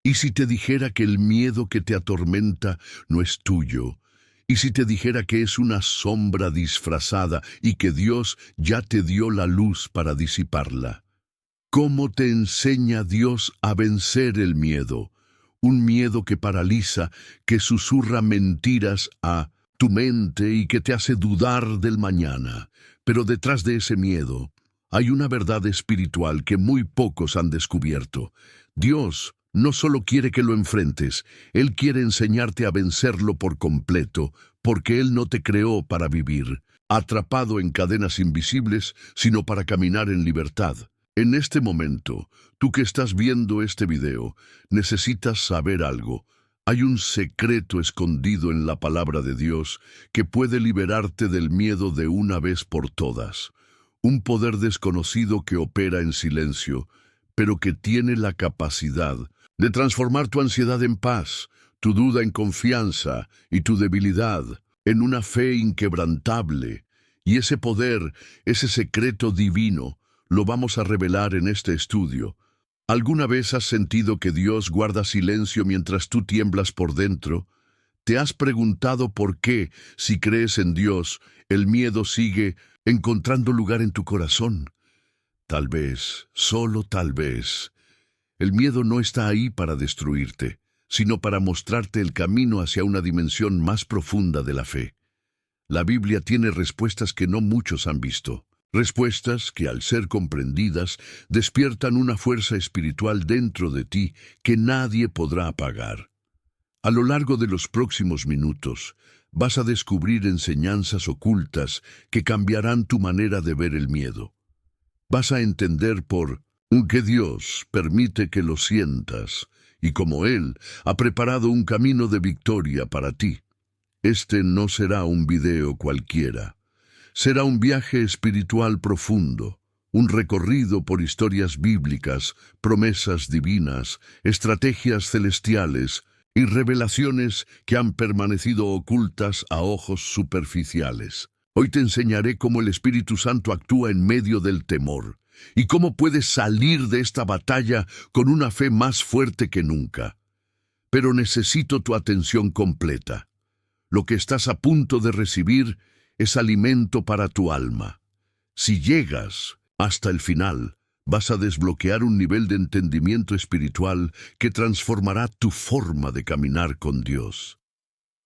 ¿Y si te dijera que el miedo que te atormenta no es tuyo? ¿Y si te dijera que es una sombra disfrazada y que Dios ya te dio la luz para disiparla? ¿Cómo te enseña Dios a vencer el miedo? Un miedo que paraliza, que susurra mentiras a tu mente y que te hace dudar del mañana. Pero detrás de ese miedo hay una verdad espiritual que muy pocos han descubierto. Dios no solo quiere que lo enfrentes, Él quiere enseñarte a vencerlo por completo, porque Él no te creó para vivir atrapado en cadenas invisibles, sino para caminar en libertad. En este momento, tú que estás viendo este video, necesitas saber algo. Hay un secreto escondido en la palabra de Dios que puede liberarte del miedo de una vez por todas. Un poder desconocido que opera en silencio, pero que tiene la capacidad de transformar tu ansiedad en paz, tu duda en confianza y tu debilidad en una fe inquebrantable. Y ese poder, ese secreto divino, lo vamos a revelar en este estudio. ¿Alguna vez has sentido que Dios guarda silencio mientras tú tiemblas por dentro? ¿Te has preguntado por qué, si crees en Dios, el miedo sigue encontrando lugar en tu corazón? Tal vez, solo tal vez, el miedo no está ahí para destruirte, sino para mostrarte el camino hacia una dimensión más profunda de la fe. La Biblia tiene respuestas que no muchos han visto. Respuestas que, al ser comprendidas, despiertan una fuerza espiritual dentro de ti que nadie podrá apagar. A lo largo de los próximos minutos, vas a descubrir enseñanzas ocultas que cambiarán tu manera de ver el miedo. Vas a entender por qué Dios permite que lo sientas y cómo Él ha preparado un camino de victoria para ti. Este no será un video cualquiera. Será un viaje espiritual profundo, un recorrido por historias bíblicas, promesas divinas, estrategias celestiales y revelaciones que han permanecido ocultas a ojos superficiales. Hoy te enseñaré cómo el Espíritu Santo actúa en medio del temor y cómo puedes salir de esta batalla con una fe más fuerte que nunca. Pero necesito tu atención completa. Lo que estás a punto de recibir es alimento para tu alma. Si llegas hasta el final, vas a desbloquear un nivel de entendimiento espiritual que transformará tu forma de caminar con Dios.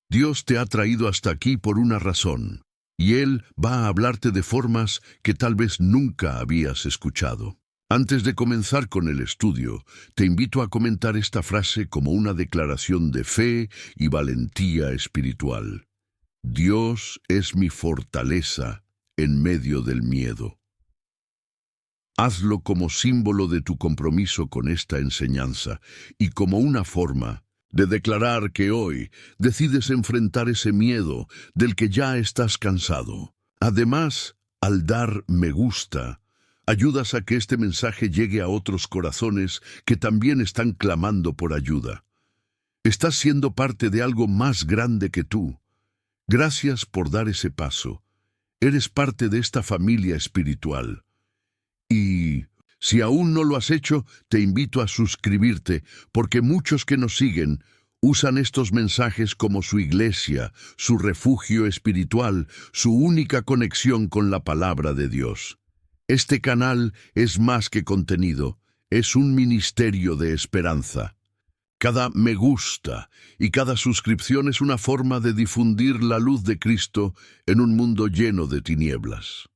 Dios te ha traído hasta aquí por una razón, y Él va a hablarte de formas que tal vez nunca habías escuchado. Antes de comenzar con el estudio, te invito a comentar esta frase como una declaración de fe y valentía espiritual. Dios es mi fortaleza en medio del miedo. Hazlo como símbolo de tu compromiso con esta enseñanza y como una forma de declarar que hoy decides enfrentar ese miedo del que ya estás cansado. Además, al dar me gusta, ayudas a que este mensaje llegue a otros corazones que también están clamando por ayuda. Estás siendo parte de algo más grande que tú. Gracias por dar ese paso. Eres parte de esta familia espiritual. Y si aún no lo has hecho, te invito a suscribirte, porque muchos que nos siguen usan estos mensajes como su iglesia, su refugio espiritual, su única conexión con la palabra de Dios. Este canal es más que contenido, es un ministerio de esperanza. Cada me gusta y cada suscripción es una forma de difundir la luz de Cristo en un mundo lleno de tinieblas.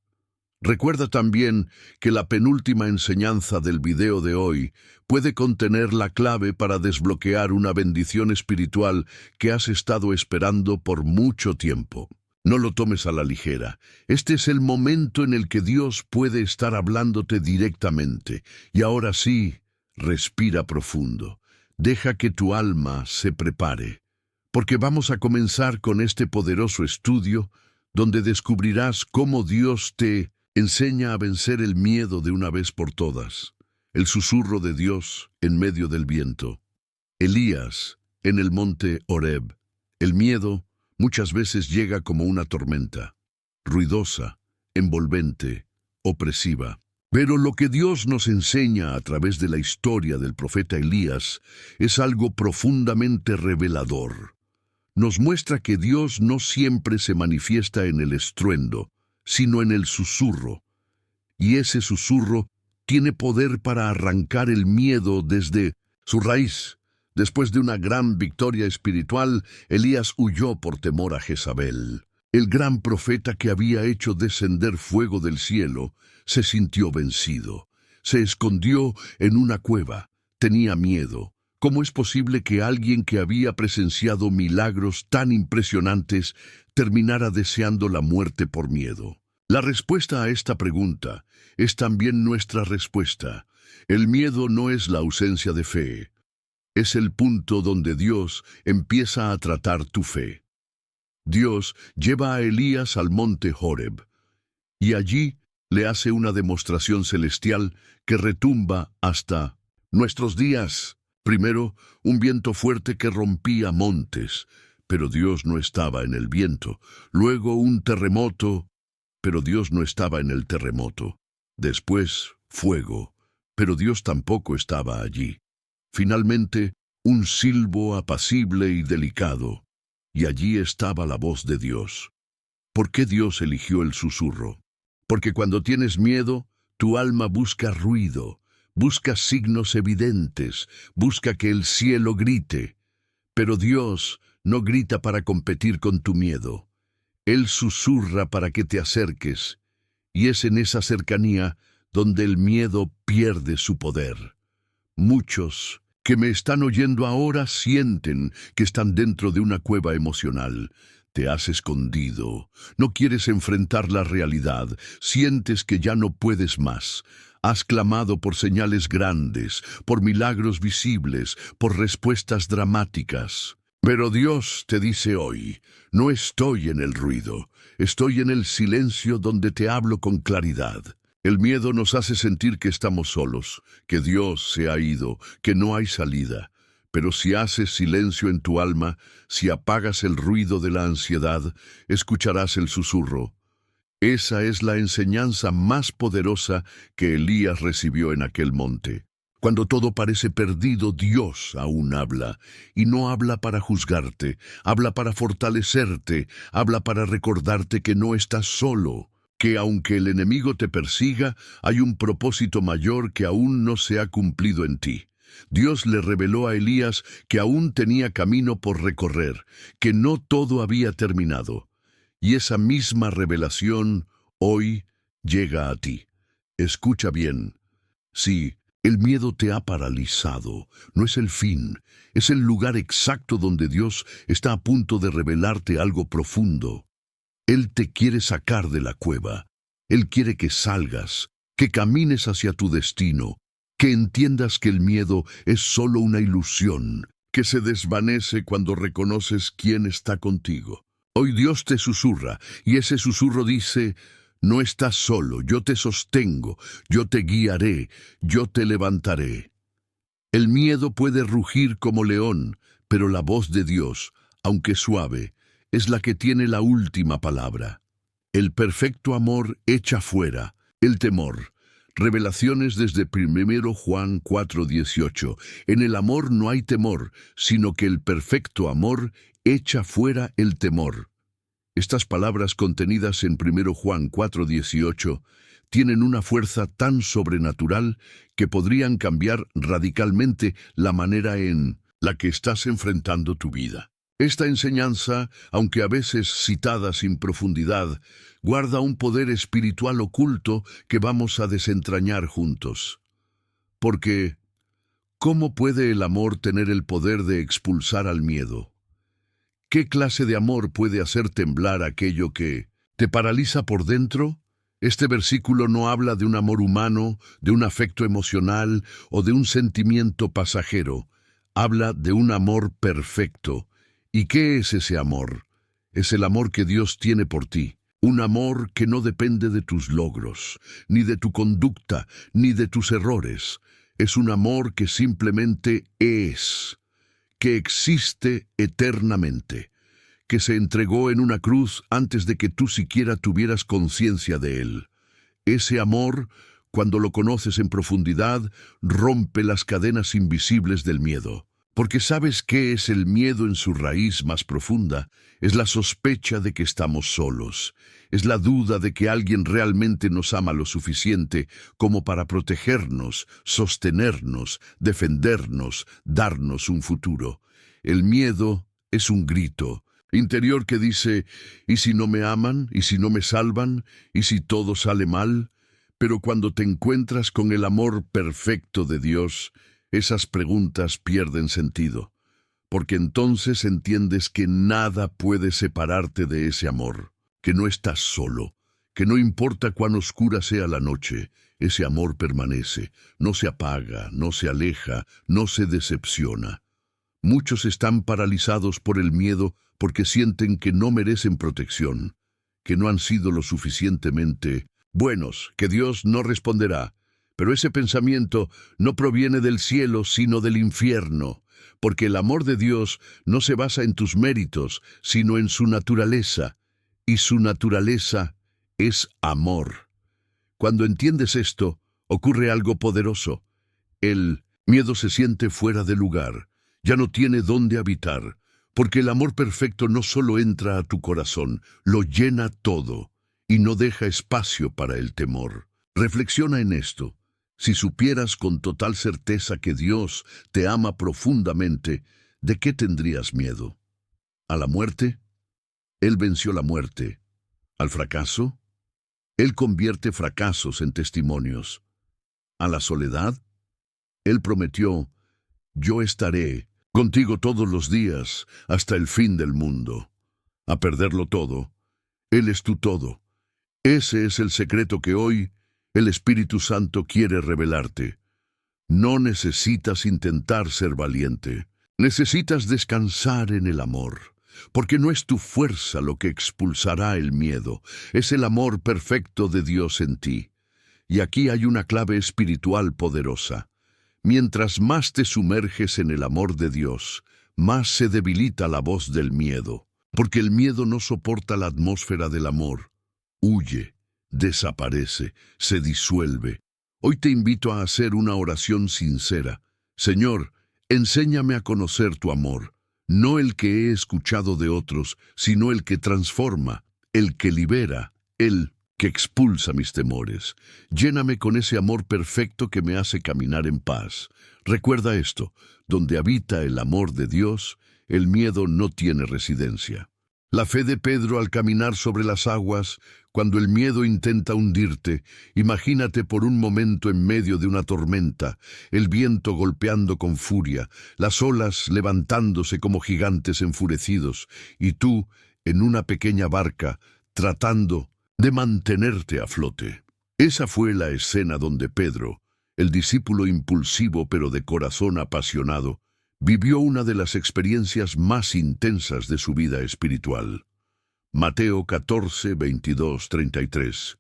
Recuerda también que la penúltima enseñanza del video de hoy puede contener la clave para desbloquear una bendición espiritual que has estado esperando por mucho tiempo. No lo tomes a la ligera. Este es el momento en el que Dios puede estar hablándote directamente. Y ahora sí, respira profundo. Deja que tu alma se prepare, porque vamos a comenzar con este poderoso estudio donde descubrirás cómo Dios te enseña a vencer el miedo de una vez por todas. El susurro de Dios en medio del viento. Elías en el monte Horeb. El miedo muchas veces llega como una tormenta, ruidosa, envolvente, opresiva. Pero lo que Dios nos enseña a través de la historia del profeta Elías es algo profundamente revelador. Nos muestra que Dios no siempre se manifiesta en el estruendo, sino en el susurro. Y ese susurro tiene poder para arrancar el miedo desde su raíz. Después de una gran victoria espiritual, Elías huyó por temor a Jezabel. El gran profeta que había hecho descender fuego del cielo se sintió vencido. Se escondió en una cueva. Tenía miedo. ¿Cómo es posible que alguien que había presenciado milagros tan impresionantes terminara deseando la muerte por miedo? La respuesta a esta pregunta es también nuestra respuesta. El miedo no es la ausencia de fe. Es el punto donde Dios empieza a tratar tu fe. Dios lleva a Elías al monte Horeb, y allí le hace una demostración celestial que retumba hasta nuestros días. Primero, un viento fuerte que rompía montes, pero Dios no estaba en el viento. Luego, un terremoto, pero Dios no estaba en el terremoto. Después, fuego, pero Dios tampoco estaba allí. Finalmente, un silbo apacible y delicado, y allí estaba la voz de Dios. ¿Por qué Dios eligió el susurro? Porque cuando tienes miedo, tu alma busca ruido, busca signos evidentes, busca que el cielo grite. Pero Dios no grita para competir con tu miedo. Él susurra para que te acerques, y es en esa cercanía donde el miedo pierde su poder. Muchos que me están oyendo ahora sienten que están dentro de una cueva emocional. Te has escondido, no quieres enfrentar la realidad, sientes que ya no puedes más. Has clamado por señales grandes, por milagros visibles, por respuestas dramáticas. Pero Dios te dice hoy, no estoy en el ruido, estoy en el silencio donde te hablo con claridad. El miedo nos hace sentir que estamos solos, que Dios se ha ido, que no hay salida. Pero si haces silencio en tu alma, si apagas el ruido de la ansiedad, escucharás el susurro. Esa es la enseñanza más poderosa que Elías recibió en aquel monte. Cuando todo parece perdido, Dios aún habla, y no habla para juzgarte, habla para fortalecerte, habla para recordarte que no estás solo, que aunque el enemigo te persiga, hay un propósito mayor que aún no se ha cumplido en ti. Dios le reveló a Elías que aún tenía camino por recorrer, que no todo había terminado. Y esa misma revelación hoy llega a ti. Escucha bien. Sí, el miedo te ha paralizado. No es el fin, es el lugar exacto donde Dios está a punto de revelarte algo profundo. Él te quiere sacar de la cueva. Él quiere que salgas, que camines hacia tu destino, que entiendas que el miedo es solo una ilusión, que se desvanece cuando reconoces quién está contigo. Hoy Dios te susurra, y ese susurro dice, no estás solo, yo te sostengo, yo te guiaré, yo te levantaré. El miedo puede rugir como león, pero la voz de Dios, aunque suave, es la que tiene la última palabra. El perfecto amor echa fuera el temor. Revelaciones desde 1 Juan 4:18. En el amor no hay temor, sino que el perfecto amor echa fuera el temor. Estas palabras contenidas en 1 Juan 4:18 tienen una fuerza tan sobrenatural que podrían cambiar radicalmente la manera en la que estás enfrentando tu vida. Esta enseñanza, aunque a veces citada sin profundidad, guarda un poder espiritual oculto que vamos a desentrañar juntos. Porque, ¿cómo puede el amor tener el poder de expulsar al miedo? ¿Qué clase de amor puede hacer temblar aquello que te paraliza por dentro? Este versículo no habla de un amor humano, de un afecto emocional o de un sentimiento pasajero. Habla de un amor perfecto. ¿Y qué es ese amor? Es el amor que Dios tiene por ti. Un amor que no depende de tus logros, ni de tu conducta, ni de tus errores. Es un amor que simplemente es, que existe eternamente, que se entregó en una cruz antes de que tú siquiera tuvieras conciencia de él. Ese amor, cuando lo conoces en profundidad, rompe las cadenas invisibles del miedo. Porque sabes qué es el miedo en su raíz más profunda. Es la sospecha de que estamos solos. Es la duda de que alguien realmente nos ama lo suficiente como para protegernos, sostenernos, defendernos, darnos un futuro. El miedo es un grito interior que dice, ¿y si no me aman? ¿Y si no me salvan? ¿Y si todo sale mal? Pero cuando te encuentras con el amor perfecto de Dios, esas preguntas pierden sentido, porque entonces entiendes que nada puede separarte de ese amor, que no estás solo, que no importa cuán oscura sea la noche, ese amor permanece, no se apaga, no se aleja, no se decepciona. Muchos están paralizados por el miedo porque sienten que no merecen protección, que no han sido lo suficientemente buenos, que Dios no responderá. Pero ese pensamiento no proviene del cielo, sino del infierno, porque el amor de Dios no se basa en tus méritos, sino en su naturaleza, y su naturaleza es amor. Cuando entiendes esto, ocurre algo poderoso. El miedo se siente fuera de lugar, ya no tiene dónde habitar, porque el amor perfecto no solo entra a tu corazón, lo llena todo, y no deja espacio para el temor. Reflexiona en esto. Si supieras con total certeza que Dios te ama profundamente, ¿de qué tendrías miedo? ¿A la muerte? Él venció la muerte. ¿Al fracaso? Él convierte fracasos en testimonios. ¿A la soledad? Él prometió, yo estaré contigo todos los días hasta el fin del mundo. ¿A perderlo todo? Él es tu todo. Ese es el secreto que hoy el Espíritu Santo quiere revelarte. No necesitas intentar ser valiente. Necesitas descansar en el amor, porque no es tu fuerza lo que expulsará el miedo, es el amor perfecto de Dios en ti. Y aquí hay una clave espiritual poderosa. Mientras más te sumerges en el amor de Dios, más se debilita la voz del miedo, porque el miedo no soporta la atmósfera del amor. Huye, desaparece, se disuelve. Hoy te invito a hacer una oración sincera. Señor, enséñame a conocer tu amor, no el que he escuchado de otros, sino el que transforma, el que libera, el que expulsa mis temores. Lléname con ese amor perfecto que me hace caminar en paz. Recuerda esto, donde habita el amor de Dios, el miedo no tiene residencia. La fe de Pedro al caminar sobre las aguas, cuando el miedo intenta hundirte, imagínate por un momento en medio de una tormenta, el viento golpeando con furia, las olas levantándose como gigantes enfurecidos, y tú, en una pequeña barca, tratando de mantenerte a flote. Esa fue la escena donde Pedro, el discípulo impulsivo pero de corazón apasionado, vivió una de las experiencias más intensas de su vida espiritual. Mateo 14, 22, 33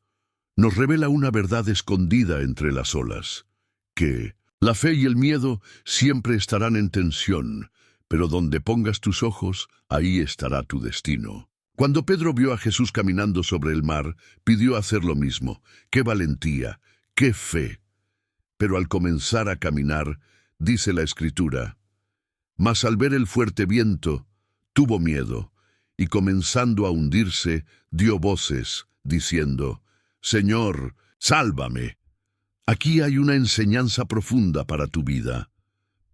nos revela una verdad escondida entre las olas, que la fe y el miedo siempre estarán en tensión, pero donde pongas tus ojos, ahí estará tu destino. Cuando Pedro vio a Jesús caminando sobre el mar, pidió hacer lo mismo. ¡Qué valentía! ¡Qué fe! Pero al comenzar a caminar, dice la Escritura, mas al ver el fuerte viento, tuvo miedo, y comenzando a hundirse, dio voces, diciendo, Señor, sálvame. Aquí hay una enseñanza profunda para tu vida.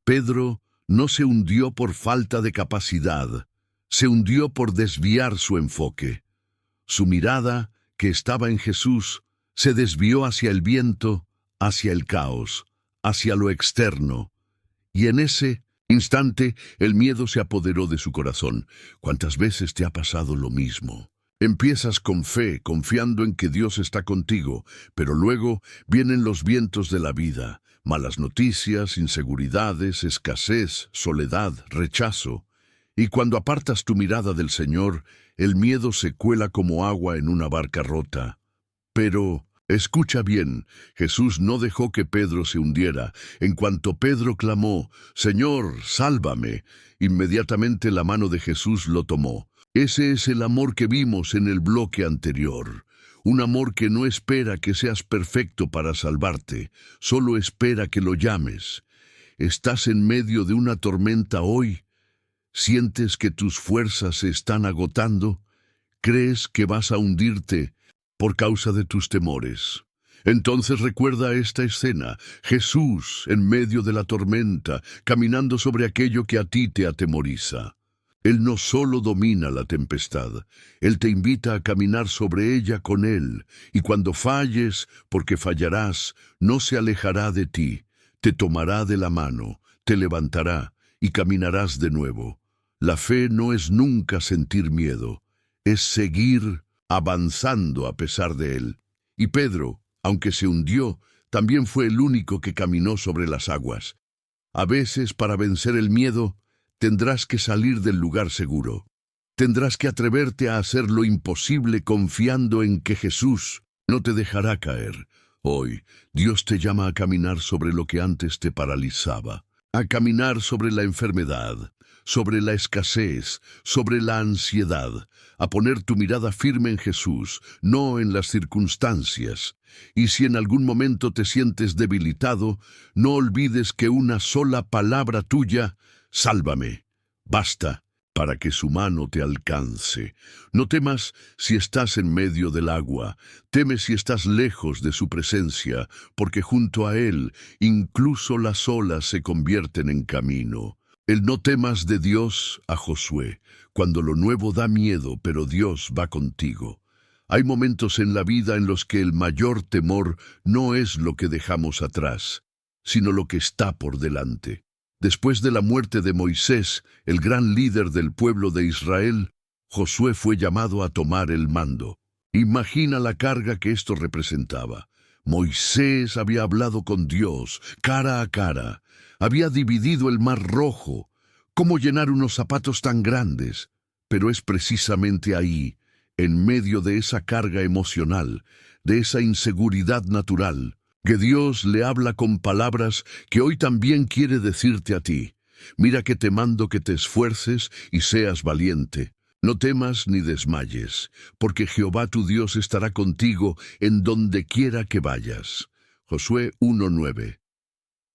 Pedro no se hundió por falta de capacidad, se hundió por desviar su enfoque. Su mirada, que estaba en Jesús, se desvió hacia el viento, hacia el caos, hacia lo externo, y en ese instante, el miedo se apoderó de su corazón. ¿Cuántas veces te ha pasado lo mismo? Empiezas con fe, confiando en que Dios está contigo, pero luego vienen los vientos de la vida, malas noticias, inseguridades, escasez, soledad, rechazo. Y cuando apartas tu mirada del Señor, el miedo se cuela como agua en una barca rota. Pero escucha bien, Jesús no dejó que Pedro se hundiera. En cuanto Pedro clamó, Señor, sálvame, inmediatamente la mano de Jesús lo tomó. Ese es el amor que vimos en el bloque anterior. un amor que no espera que seas perfecto para salvarte, solo espera que lo llames. Estás en medio de una tormenta hoy, sientes que tus fuerzas se están agotando, crees que vas a hundirte por causa de tus temores. Entonces recuerda esta escena, Jesús en medio de la tormenta, caminando sobre aquello que a ti te atemoriza. Él no solo domina la tempestad, Él te invita a caminar sobre ella con Él, y cuando falles, porque fallarás, no se alejará de ti, te tomará de la mano, te levantará, y caminarás de nuevo. La fe no es nunca sentir miedo, es seguir avanzando a pesar de él. Y Pedro, aunque se hundió, también fue el único que caminó sobre las aguas. A veces, para vencer el miedo, tendrás que salir del lugar seguro. Tendrás que atreverte a hacer lo imposible confiando en que Jesús no te dejará caer. Hoy, Dios te llama a caminar sobre lo que antes te paralizaba, a caminar sobre la enfermedad, sobre la escasez, sobre la ansiedad, a poner tu mirada firme en Jesús, no en las circunstancias. Y si en algún momento te sientes debilitado, no olvides que una sola palabra tuya, sálvame, basta para que su mano te alcance. No temas si estás en medio del agua, teme si estás lejos de su presencia, porque junto a él incluso las olas se convierten en camino. El no temas de Dios a Josué, cuando lo nuevo da miedo, pero Dios va contigo. Hay momentos en la vida en los que el mayor temor no es lo que dejamos atrás, sino lo que está por delante. Después de la muerte de Moisés, el gran líder del pueblo de Israel, Josué fue llamado a tomar el mando. Imagina la carga que esto representaba. Moisés había hablado con Dios, cara a cara. Había dividido el Mar Rojo. ¿Cómo llenar unos zapatos tan grandes? Pero es precisamente ahí, en medio de esa carga emocional, de esa inseguridad natural, que Dios le habla con palabras que hoy también quiere decirte a ti. Mira que te mando que te esfuerces y seas valiente. No temas ni desmayes, porque Jehová tu Dios estará contigo en donde quiera que vayas. Josué 1:9.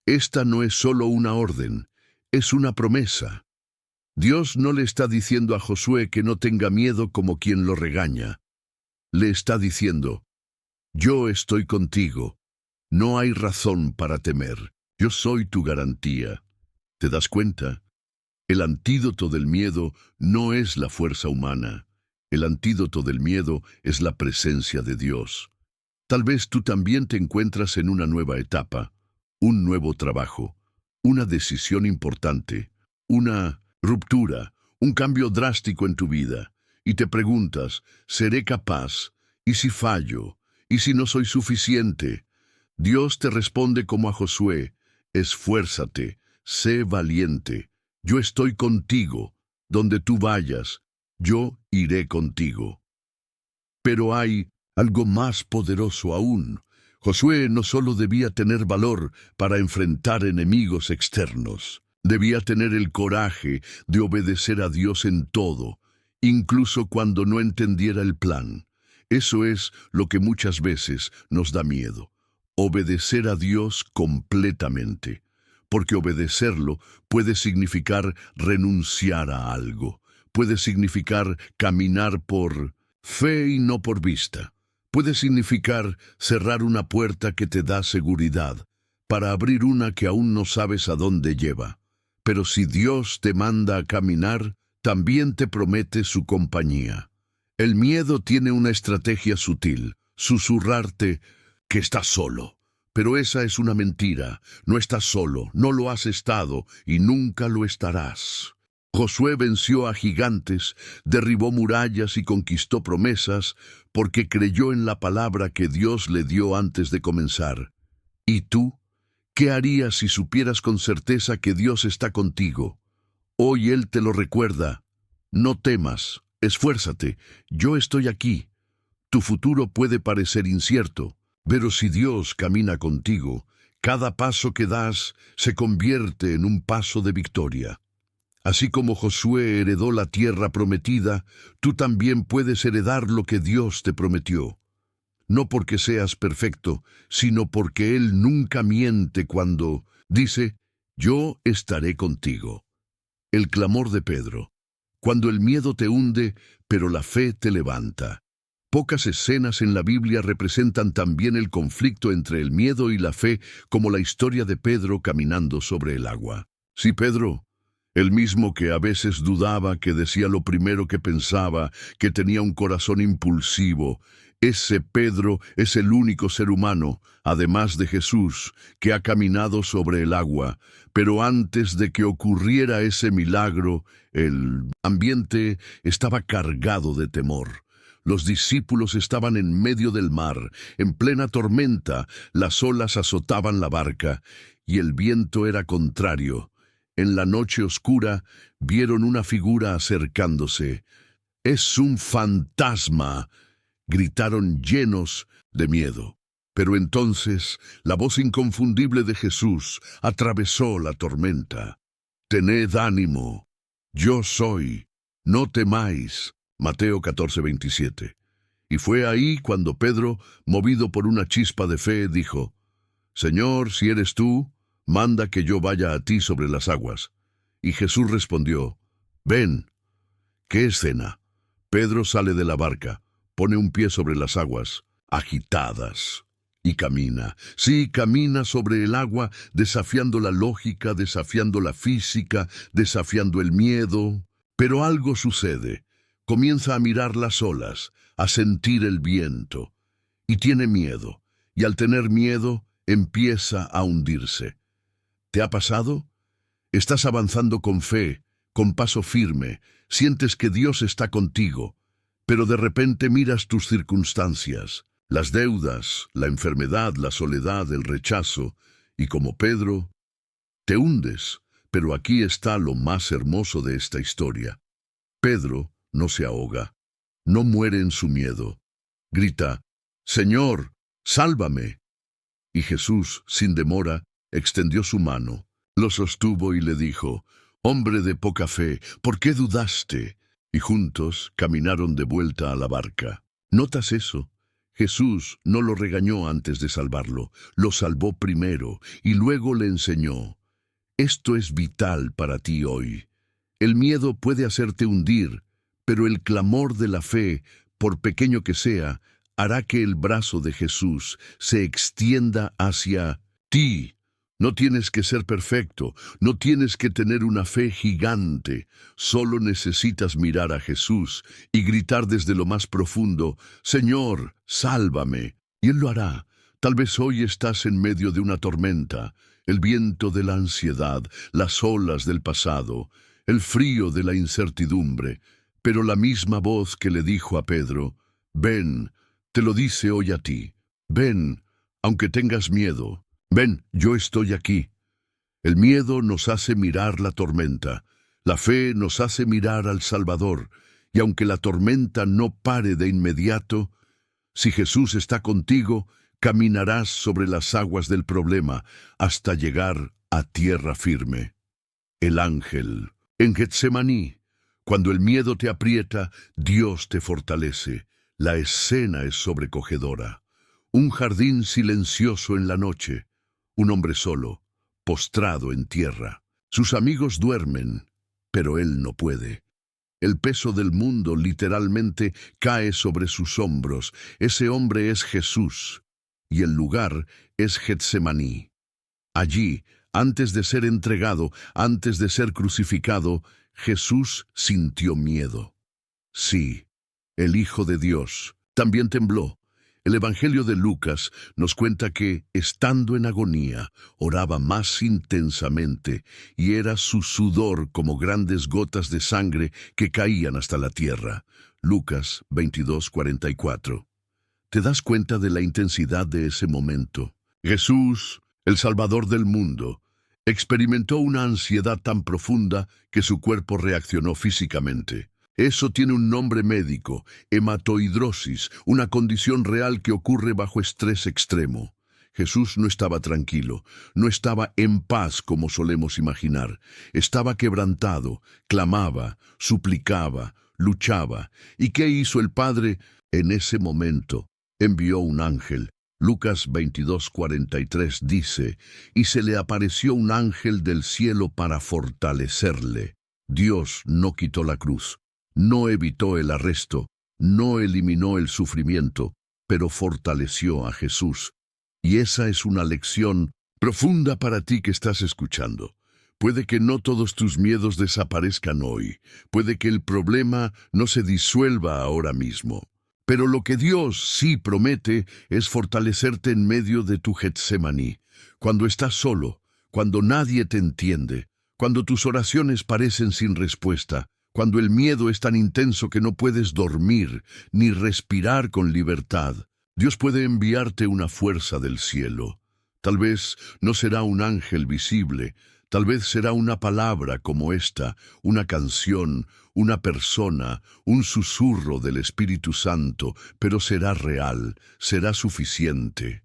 Esta no es solo una orden, es una promesa. Dios no le está diciendo a Josué que no tenga miedo como quien lo regaña. Le está diciendo, yo estoy contigo. No hay razón para temer. Yo soy tu garantía. ¿Te das cuenta? El antídoto del miedo no es la fuerza humana. El antídoto del miedo es la presencia de Dios. Tal vez tú también te encuentras en una nueva etapa, un nuevo trabajo, una decisión importante, una ruptura, un cambio drástico en tu vida, y te preguntas, ¿seré capaz? ¿Y si fallo? ¿Y si no soy suficiente? Dios te responde como a Josué, esfuérzate, sé valiente, yo estoy contigo, donde tú vayas, yo iré contigo. Pero hay algo más poderoso aún. Josué no solo debía tener valor para enfrentar enemigos externos, debía tener el coraje de obedecer a Dios en todo, incluso cuando no entendiera el plan. Eso es lo que muchas veces nos da miedo. Obedecer a Dios completamente, porque obedecerlo puede significar renunciar a algo, puede significar caminar por fe y no por vista, puede significar cerrar una puerta que te da seguridad, para abrir una que aún no sabes a dónde lleva. Pero si Dios te manda a caminar, también te promete su compañía. El miedo tiene una estrategia sutil, susurrarte que estás solo. Pero esa es una mentira. No estás solo, no lo has estado y nunca lo estarás. Josué venció a gigantes, derribó murallas y conquistó promesas porque creyó en la palabra que Dios le dio antes de comenzar. ¿Y tú? ¿Qué harías si supieras con certeza que Dios está contigo? Hoy Él te lo recuerda. No temas, esfuérzate, yo estoy aquí. Tu futuro puede parecer incierto, pero si Dios camina contigo, cada paso que das se convierte en un paso de victoria. Así como Josué heredó la tierra prometida, tú también puedes heredar lo que Dios te prometió. no porque seas perfecto, sino porque Él nunca miente cuando dice, yo estaré contigo. El clamor de Pedro. Cuando el miedo te hunde, pero la fe te levanta. Pocas escenas en la Biblia representan tan bien el conflicto entre el miedo y la fe como la historia de Pedro caminando sobre el agua. Sí, Pedro, el mismo que a veces dudaba, que decía lo primero que pensaba, que tenía un corazón impulsivo. Ese Pedro es el único ser humano, además de Jesús, que ha caminado sobre el agua. Pero antes de que ocurriera ese milagro, el ambiente estaba cargado de temor. Los discípulos estaban en medio del mar, en plena tormenta, las olas azotaban la barca, y el viento era contrario. En la noche oscura vieron una figura acercándose. «¡Es un fantasma!», gritaron llenos de miedo. Pero entonces la voz inconfundible de Jesús atravesó la tormenta. «Tened ánimo, yo soy, no temáis». Mateo 14:27. Y fue ahí cuando Pedro, movido por una chispa de fe, dijo, «Señor, si eres tú, manda que yo vaya a ti sobre las aguas». Y Jesús respondió, «Ven». ¿Qué escena? Pedro sale de la barca, pone un pie sobre las aguas, agitadas, y camina. Sí, camina sobre el agua, desafiando la lógica, desafiando la física, desafiando el miedo. Pero algo sucede. Comienza a mirar las olas, a sentir el viento, y tiene miedo, y al tener miedo empieza a hundirse. ¿Te ha pasado? Estás avanzando con fe, con paso firme, sientes que Dios está contigo, pero de repente miras tus circunstancias, las deudas, la enfermedad, la soledad, el rechazo, y como Pedro, te hundes. Pero aquí está lo más hermoso de esta historia. Pedro no se ahoga, no muere en su miedo. Grita, «Señor, sálvame». Y Jesús, sin demora, extendió su mano, lo sostuvo y le dijo, «Hombre de poca fe, ¿por qué dudaste?». Y juntos caminaron de vuelta a la barca. ¿Notas eso? Jesús no lo regañó antes de salvarlo, lo salvó primero y luego le enseñó. Esto es vital para ti hoy. El miedo puede hacerte hundir, pero el clamor de la fe, por pequeño que sea, hará que el brazo de Jesús se extienda hacia ti. No tienes que ser perfecto, no tienes que tener una fe gigante, solo necesitas mirar a Jesús y gritar desde lo más profundo, «Señor, sálvame». Y Él lo hará. Tal vez hoy estás en medio de una tormenta, el viento de la ansiedad, las olas del pasado, el frío de la incertidumbre, pero la misma voz que le dijo a Pedro, «Ven», te lo dice hoy a ti. Ven, aunque tengas miedo. Ven, yo estoy aquí. El miedo nos hace mirar la tormenta. La fe nos hace mirar al Salvador. Y aunque la tormenta no pare de inmediato, si Jesús está contigo, caminarás sobre las aguas del problema hasta llegar a tierra firme. El ángel. En Getsemaní, cuando el miedo te aprieta, Dios te fortalece. La escena es sobrecogedora. Un jardín silencioso en la noche. Un hombre solo, postrado en tierra. Sus amigos duermen, pero él no puede. El peso del mundo literalmente cae sobre sus hombros. Ese hombre es Jesús, y el lugar es Getsemaní. Allí, antes de ser entregado, antes de ser crucificado, Jesús sintió miedo. Sí, el Hijo de Dios también tembló. El Evangelio de Lucas nos cuenta que, estando en agonía, oraba más intensamente, y era su sudor como grandes gotas de sangre que caían hasta la tierra. Lucas 22:44. ¿Te das cuenta de la intensidad de ese momento? Jesús, el Salvador del mundo, experimentó una ansiedad tan profunda que su cuerpo reaccionó físicamente. Eso tiene un nombre médico, hematohidrosis, una condición real que ocurre bajo estrés extremo. Jesús no estaba tranquilo, no estaba en paz como solemos imaginar. Estaba quebrantado, clamaba, suplicaba, luchaba. ¿Y qué hizo el Padre en ese momento? envió un ángel. Lucas 22:43 dice, y se le apareció un ángel del cielo para fortalecerle. Dios no quitó la cruz, no evitó el arresto, no eliminó el sufrimiento, pero fortaleció a Jesús. Y esa es una lección profunda para ti que estás escuchando. Puede que no todos tus miedos desaparezcan hoy, puede que el problema no se disuelva ahora mismo. Pero lo que Dios sí promete es fortalecerte en medio de tu Getsemaní, cuando estás solo, cuando nadie te entiende, cuando tus oraciones parecen sin respuesta, cuando el miedo es tan intenso que no puedes dormir ni respirar con libertad. Dios puede enviarte una fuerza del cielo. Tal vez no será un ángel visible, tal vez será una palabra como esta, una canción, una persona, un susurro del Espíritu Santo, pero será real, será suficiente.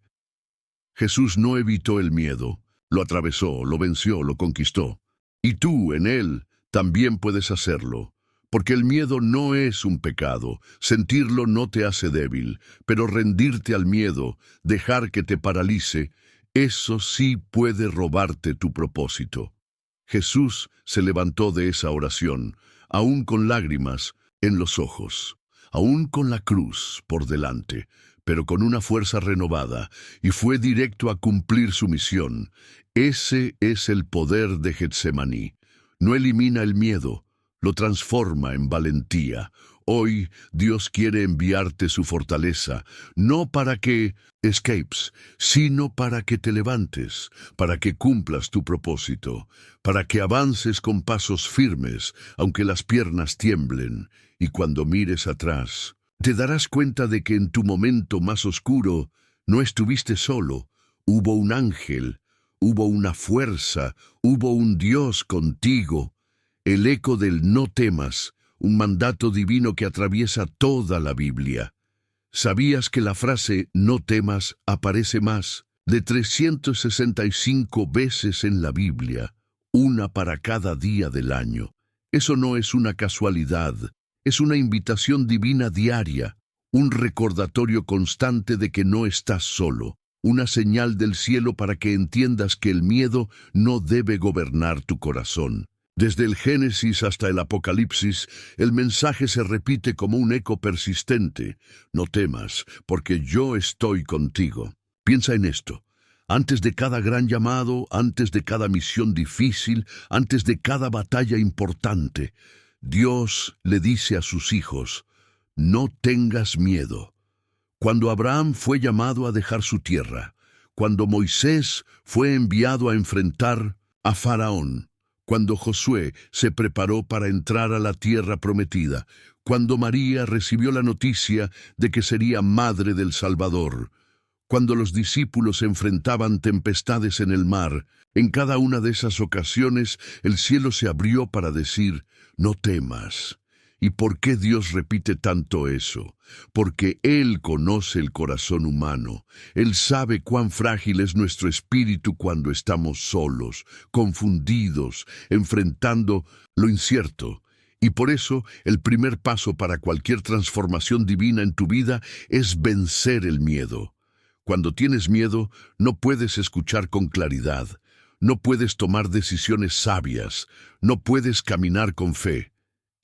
Jesús no evitó el miedo, lo atravesó, lo venció, lo conquistó. Y tú, en Él, también puedes hacerlo. Porque el miedo no es un pecado, sentirlo no te hace débil, pero rendirte al miedo, dejar que te paralice, eso sí puede robarte tu propósito. Jesús se levantó de esa oración, aún con lágrimas en los ojos, aún con la cruz por delante, pero con una fuerza renovada, y fue directo a cumplir su misión. Ese es el poder de Getsemaní. No elimina el miedo, lo transforma en valentía. Hoy Dios quiere enviarte su fortaleza, no para que escapes, sino para que te levantes, para que cumplas tu propósito, para que avances con pasos firmes, aunque las piernas tiemblen, y cuando mires atrás, te darás cuenta de que en tu momento más oscuro no estuviste solo, hubo un ángel, hubo una fuerza, hubo un Dios contigo. El eco del no temas, un mandato divino que atraviesa toda la Biblia. ¿Sabías que la frase no temas aparece más de 365 veces en la Biblia, una para cada día del año? Eso no es una casualidad, es una invitación divina diaria, un recordatorio constante de que no estás solo, una señal del cielo para que entiendas que el miedo no debe gobernar tu corazón. Desde el Génesis hasta el Apocalipsis, el mensaje se repite como un eco persistente. No temas, porque yo estoy contigo. Piensa en esto. Antes de cada gran llamado, antes de cada misión difícil, antes de cada batalla importante, Dios le dice a sus hijos, no tengas miedo. Cuando Abraham fue llamado a dejar su tierra, cuando Moisés fue enviado a enfrentar a Faraón, cuando Josué se preparó para entrar a la tierra prometida, cuando María recibió la noticia de que sería madre del Salvador, cuando los discípulos enfrentaban tempestades en el mar, en cada una de esas ocasiones el cielo se abrió para decir, no temas. ¿Y por qué Dios repite tanto eso? Porque Él conoce el corazón humano. Él sabe cuán frágil es nuestro espíritu cuando estamos solos, confundidos, enfrentando lo incierto. Y por eso el primer paso para cualquier transformación divina en tu vida es vencer el miedo. Cuando tienes miedo, no puedes escuchar con claridad, no puedes tomar decisiones sabias, no puedes caminar con fe.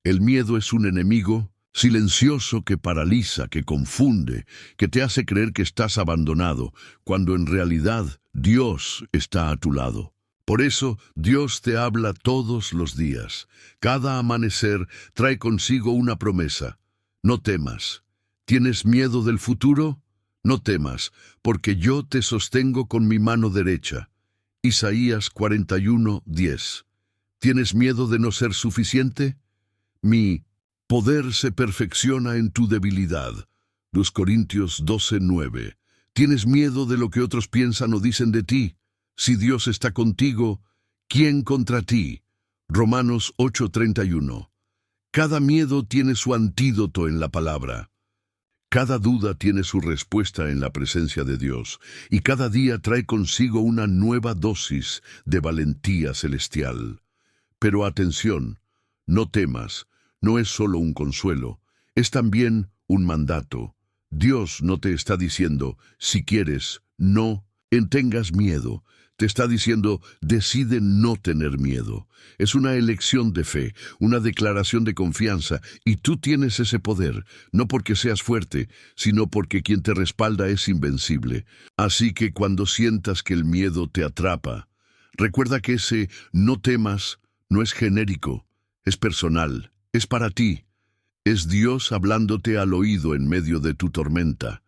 El miedo es un enemigo silencioso que paraliza, que confunde, que te hace creer que estás abandonado, cuando en realidad Dios está a tu lado. Por eso Dios te habla todos los días. Cada amanecer trae consigo una promesa. No temas. ¿Tienes miedo del futuro? No temas, porque yo te sostengo con mi mano derecha. Isaías 41:10. ¿Tienes miedo de no ser suficiente? Mi poder se perfecciona en tu debilidad. 2 Corintios 12:9. ¿Tienes miedo de lo que otros piensan o dicen de ti? Si Dios está contigo, ¿quién contra ti? Romanos 8:31. Cada miedo tiene su antídoto en la palabra. Cada duda tiene su respuesta en la presencia de Dios, y cada día trae consigo una nueva dosis de valentía celestial. Pero atención, no temas, no es solo un consuelo, es también un mandato. Dios no te está diciendo, si quieres, no tengas miedo. Te está diciendo, decide no tener miedo. Es una elección de fe, una declaración de confianza, y tú tienes ese poder, no porque seas fuerte, sino porque quien te respalda es invencible. Así que cuando sientas que el miedo te atrapa, recuerda que ese no temas no es genérico, es personal, es para ti. Es Dios hablándote al oído en medio de tu tormenta.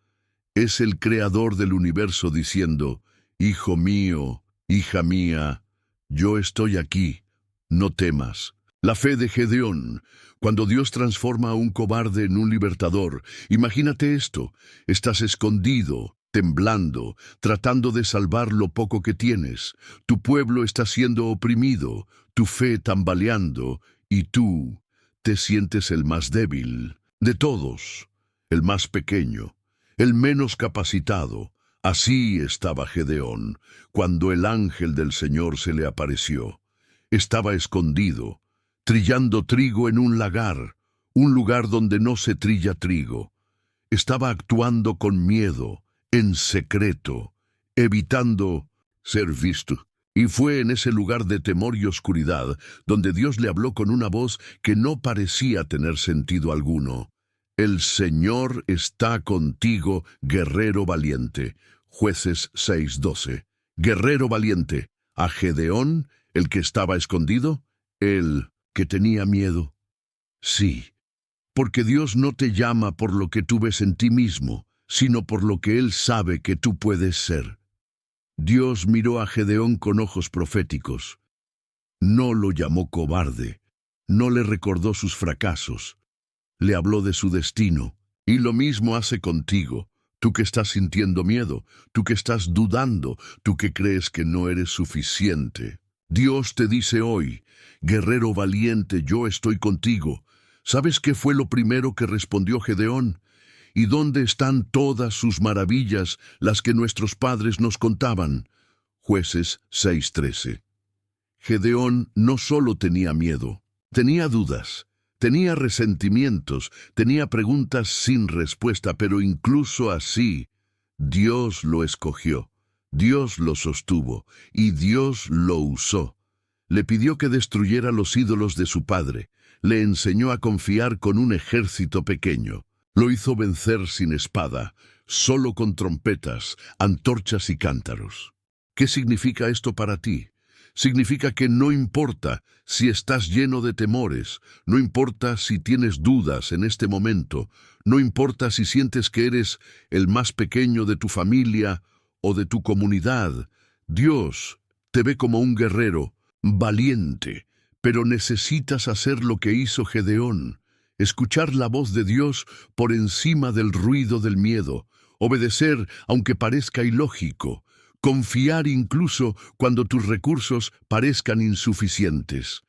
Es el creador del universo diciendo, hijo mío, hija mía, yo estoy aquí, no temas. La fe de Gedeón, cuando Dios transforma a un cobarde en un libertador. Imagínate esto, estás escondido, temblando, tratando de salvar lo poco que tienes. Tu pueblo está siendo oprimido, tu fe tambaleando, y tú te sientes el más débil de todos, el más pequeño, el menos capacitado. Así estaba Gedeón cuando el ángel del Señor se le apareció. Estaba escondido, trillando trigo en un lugar donde no se trilla trigo. Estaba actuando con miedo, en secreto, evitando ser visto. Y fue en ese lugar de temor y oscuridad donde Dios le habló con una voz que no parecía tener sentido alguno. El Señor está contigo, guerrero valiente. Jueces 6:12. Guerrero valiente. A Gedeón, el que estaba escondido, el que tenía miedo. Sí, porque Dios no te llama por lo que tú ves en ti mismo, sino por lo que Él sabe que tú puedes ser. Dios miró a Gedeón con ojos proféticos. No lo llamó cobarde, no le recordó sus fracasos, le habló de su destino. Y lo mismo hace contigo, tú que estás sintiendo miedo, tú que estás dudando, tú que crees que no eres suficiente. Dios te dice hoy, guerrero valiente, yo estoy contigo. ¿Sabes qué fue lo primero que respondió Gedeón? ¿Y dónde están todas sus maravillas, las que nuestros padres nos contaban? Jueces 6:13. Gedeón no solo tenía miedo, tenía dudas, tenía resentimientos, tenía preguntas sin respuesta, pero incluso así, Dios lo escogió, Dios lo sostuvo y Dios lo usó. Le pidió que destruyera los ídolos de su padre, le enseñó a confiar con un ejército pequeño. Lo hizo vencer sin espada, solo con trompetas, antorchas y cántaros. ¿Qué significa esto para ti? Significa que no importa si estás lleno de temores, no importa si tienes dudas en este momento, no importa si sientes que eres el más pequeño de tu familia o de tu comunidad, Dios te ve como un guerrero valiente, pero necesitas hacer lo que hizo Gedeón. Escuchar la voz de Dios por encima del ruido del miedo, obedecer aunque parezca ilógico, confiar incluso cuando tus recursos parezcan insuficientes.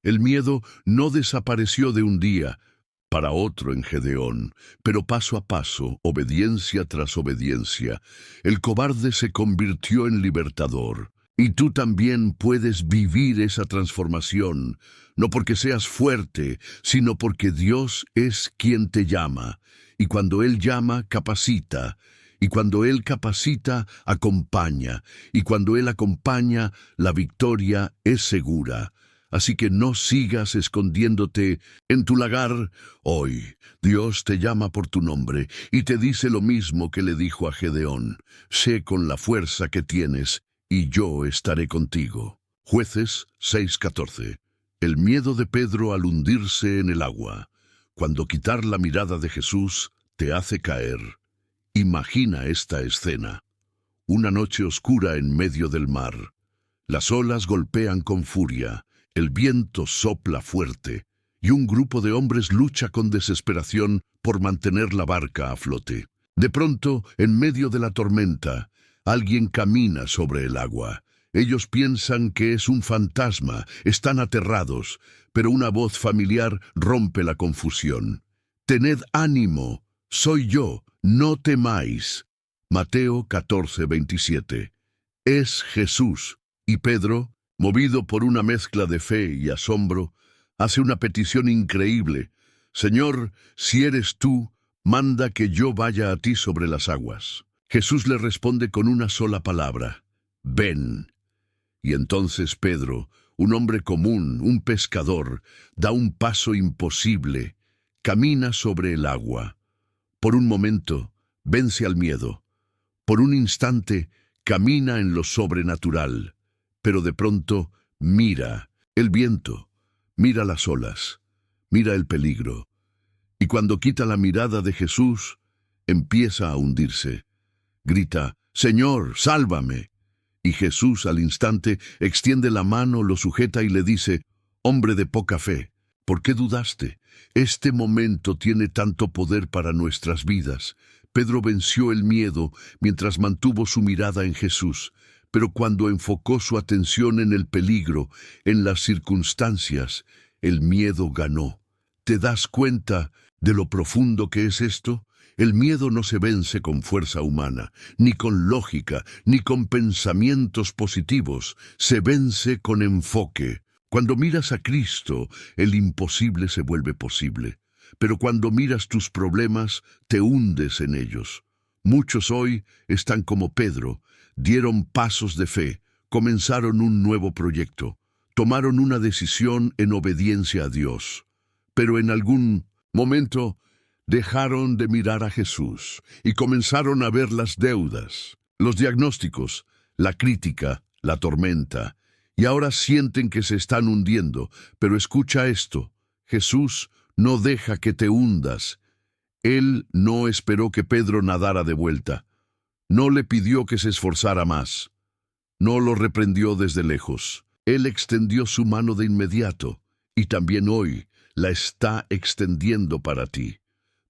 El miedo no desapareció de un día para otro en Gedeón, pero paso a paso, obediencia tras obediencia, el cobarde se convirtió en libertador. Y tú también puedes vivir esa transformación, no porque seas fuerte, sino porque Dios es quien te llama. Y cuando Él llama, capacita. Y cuando Él capacita, acompaña. Y cuando Él acompaña, la victoria es segura. Así que no sigas escondiéndote en tu lagar. Hoy Dios te llama por tu nombre y te dice lo mismo que le dijo a Gedeón. Sé con la fuerza que tienes y yo estaré contigo. Jueces 6:14. El miedo de Pedro al hundirse en el agua. Cuando quitar la mirada de Jesús te hace caer. Imagina esta escena. Una noche oscura en medio del mar. Las olas golpean con furia, el viento sopla fuerte, y un grupo de hombres lucha con desesperación por mantener la barca a flote. De pronto, en medio de la tormenta, alguien camina sobre el agua. Ellos piensan que es un fantasma, están aterrados, pero una voz familiar rompe la confusión. Tened ánimo, soy yo, no temáis. Mateo 14:27. Es Jesús, y Pedro, movido por una mezcla de fe y asombro, hace una petición increíble. Señor, si eres tú, manda que yo vaya a ti sobre las aguas. Jesús le responde con una sola palabra: ven. Y entonces Pedro, un hombre común, un pescador, da un paso imposible, camina sobre el agua. Por un momento, vence al miedo. Por un instante, camina en lo sobrenatural. Pero de pronto, mira el viento, mira las olas, mira el peligro. Y cuando quita la mirada de Jesús, empieza a hundirse. Grita: «Señor, sálvame». Y Jesús al instante extiende la mano, lo sujeta y le dice: «Hombre de poca fe, ¿por qué dudaste?». Este momento tiene tanto poder para nuestras vidas. Pedro venció el miedo mientras mantuvo su mirada en Jesús, pero cuando enfocó su atención en el peligro, en las circunstancias, el miedo ganó. ¿Te das cuenta de lo profundo que es esto? El miedo no se vence con fuerza humana, ni con lógica, ni con pensamientos positivos. Se vence con enfoque. Cuando miras a Cristo, el imposible se vuelve posible. Pero cuando miras tus problemas, te hundes en ellos. Muchos hoy están como Pedro, dieron pasos de fe, comenzaron un nuevo proyecto, tomaron una decisión en obediencia a Dios. Pero en algún momento dejaron de mirar a Jesús y comenzaron a ver las deudas, los diagnósticos, la crítica, la tormenta, y ahora sienten que se están hundiendo. Pero escucha esto: Jesús no deja que te hundas. Él no esperó que Pedro nadara de vuelta. No le pidió que se esforzara más. No lo reprendió desde lejos. Él extendió su mano de inmediato, y también hoy la está extendiendo para ti.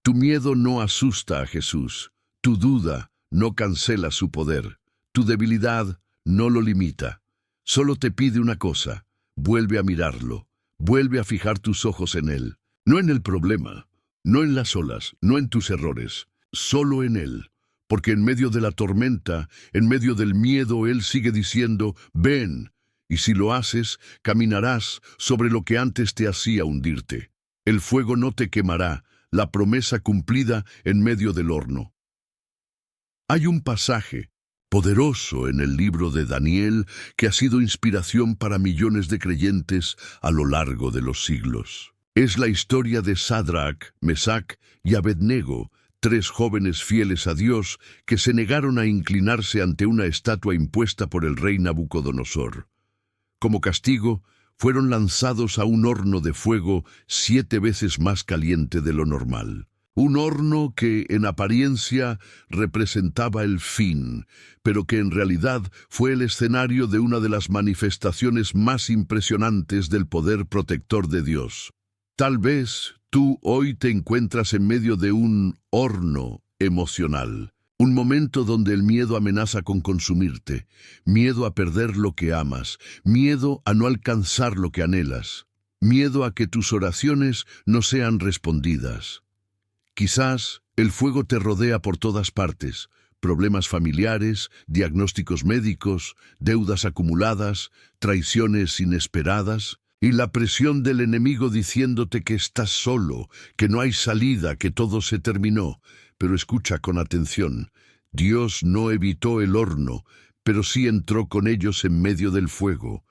Tu miedo no asusta a Jesús. Tu duda no cancela su poder. Tu debilidad no lo limita. Solo te pide una cosa: vuelve a mirarlo. Vuelve a fijar tus ojos en Él. No en el problema, no en las olas, no en tus errores, solo en Él. Porque en medio de la tormenta, en medio del miedo, Él sigue diciendo: ven. Y si lo haces, caminarás sobre lo que antes te hacía hundirte. El fuego no te quemará, la promesa cumplida en medio del horno. Hay un pasaje poderoso en el libro de Daniel que ha sido inspiración para millones de creyentes a lo largo de los siglos. Es la historia de Sadrach, Mesach y Abednego, 3 jóvenes fieles a Dios que se negaron a inclinarse ante una estatua impuesta por el rey Nabucodonosor. Como castigo, fueron lanzados a un horno de fuego 7 veces más caliente de lo normal. Un horno que en apariencia representaba el fin, pero que en realidad fue el escenario de una de las manifestaciones más impresionantes del poder protector de Dios. Tal vez tú hoy te encuentras en medio de un horno emocional, un momento donde el miedo amenaza con consumirte, miedo a perder lo que amas, miedo a no alcanzar lo que anhelas, miedo a que tus oraciones no sean respondidas. Quizás el fuego te rodea por todas partes: problemas familiares, diagnósticos médicos, deudas acumuladas, traiciones inesperadas, y la presión del enemigo diciéndote que estás solo, que no hay salida, que todo se terminó. Pero escucha con atención: Dios no evitó el horno, pero sí entró con ellos en medio del fuego.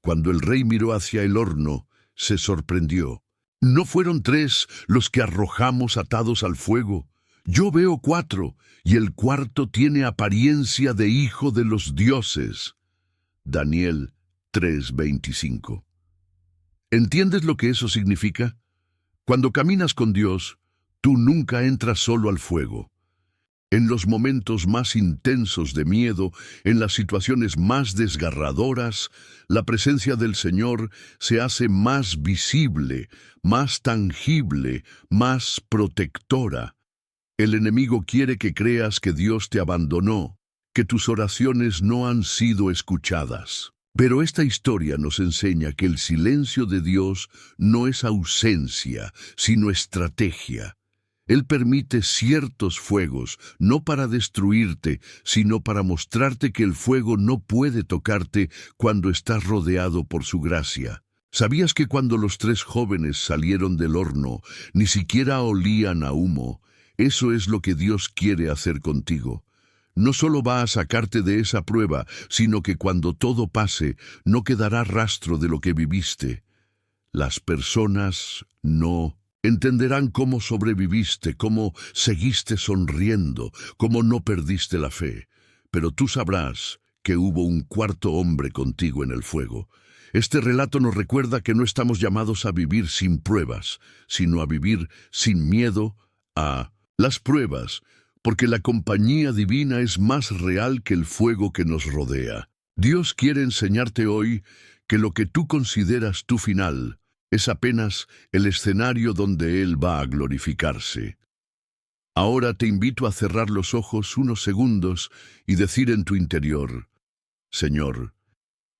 Cuando el rey miró hacia el horno, se sorprendió. ¿No fueron 3 los que arrojamos atados al fuego? Yo veo 4, y el cuarto tiene apariencia de hijo de los dioses. Daniel 3:25. ¿Entiendes lo que eso significa? Cuando caminas con Dios, tú nunca entras solo al fuego. En los momentos más intensos de miedo, en las situaciones más desgarradoras, la presencia del Señor se hace más visible, más tangible, más protectora. El enemigo quiere que creas que Dios te abandonó, que tus oraciones no han sido escuchadas. Pero esta historia nos enseña que el silencio de Dios no es ausencia, sino estrategia. Él permite ciertos fuegos, no para destruirte, sino para mostrarte que el fuego no puede tocarte cuando estás rodeado por su gracia. ¿Sabías que cuando los 3 jóvenes salieron del horno, ni siquiera olían a humo? Eso es lo que Dios quiere hacer contigo. No solo va a sacarte de esa prueba, sino que cuando todo pase, no quedará rastro de lo que viviste. Las personas no entenderán cómo sobreviviste, cómo seguiste sonriendo, cómo no perdiste la fe. Pero tú sabrás que hubo un cuarto hombre contigo en el fuego. Este relato nos recuerda que no estamos llamados a vivir sin pruebas, sino a vivir sin miedo a las pruebas, porque la compañía divina es más real que el fuego que nos rodea. Dios quiere enseñarte hoy que lo que tú consideras tu final es apenas el escenario donde Él va a glorificarse. Ahora te invito a cerrar los ojos unos segundos y decir en tu interior: Señor,